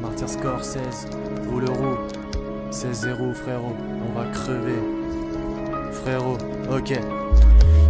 Martin Scorsese, roule roue, 16-0 frérot, on va crever. Frérot, ok.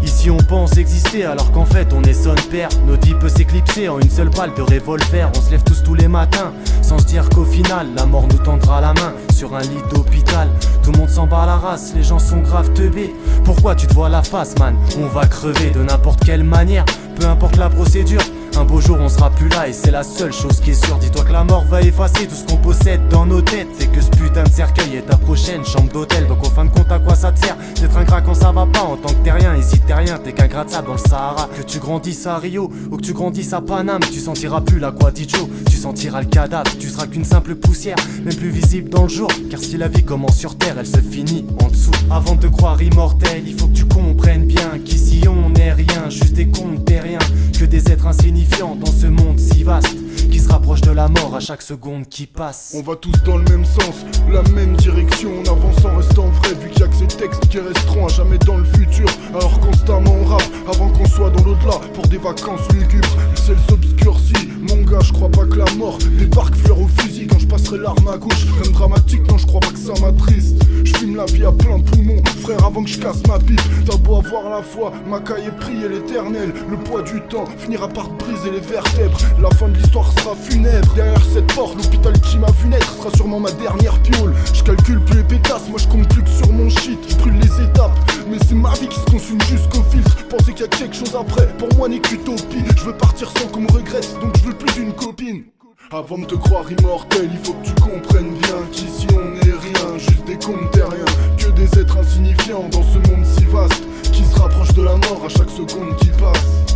Ici on pense exister alors qu'en fait on est son père. Notre vie peut s'éclipser en une seule balle de revolver. On se lève tous les matins sans se dire qu'au final la mort nous tendra la main sur un lit d'hôpital. Tout le monde s'en bat la race, les gens sont grave teubés. Pourquoi tu te vois la face man? On va crever de n'importe quelle manière, peu importe la procédure. Un beau jour on sera plus là et c'est la seule chose qui est sûre. Dis-toi que la mort va effacer tout ce qu'on possède dans nos têtes. C'est que ce putain de cercueil est ta prochaine chambre d'hôtel. Donc au fin de compte à quoi ça te sert d'être ingrat quand ça va pas? En tant que t'es rien, et si t'es rien, t'es qu'un gratte de sable dans le Sahara. Que tu grandisses à Rio ou que tu grandisses à Paname, tu sentiras plus l'aquatico, tu sentiras le cadavre. Tu seras qu'une simple poussière, même plus visible dans le jour. Car si la vie commence sur terre, elle se finit en dessous. Avant de te croire immortel, il faut que tu comprennes bien qu'ici on n'est rien, juste des comptes terriens. Que des êtres insignifiants dans ce monde si vaste qui se rapproche de la mort à chaque seconde qui passe. On va tous dans le même sens, la même direction. On avance en restant vrai, vu qu'il y a que ces textes qui resteront à jamais dans le futur. Alors constamment on rappe, avant qu'on soit dans l'au-delà pour des vacances lugubres. Le ciel s'obscurcit, mon gars, je crois pas que la mort débarque fleur au fusil quand je passerai l'arme à gauche. Même dramatique, non, je crois pas que ça m'attriste. Je fume la vie à plein poumon, frère, avant que je casse ma pipe. T'as beau avoir la foi, ma caille est prier l'éternel. Le poids du temps finira par te briser les vertèbres. La fin de l'histoire sera funèbre. Derrière cette porte, l'hôpital qui m'a vu naître sera sûrement ma dernière piole. Je calcule plus les pétasses, moi je compte plus que sur mon shit. Je brûle les étapes, mais c'est ma vie qui se consume jusqu'au filtre. Penser qu'il y a quelque chose après, pour moi n'est qu'utopie. Je veux partir sans qu'on me regrette, donc je veux plus d'une copine. Avant de te croire immortel, il faut que tu comprennes bien qu'ici on n'est rien, juste des comptes terriens. Que des êtres insignifiants dans ce monde si vaste qui se rapproche de la mort à chaque seconde qui passe.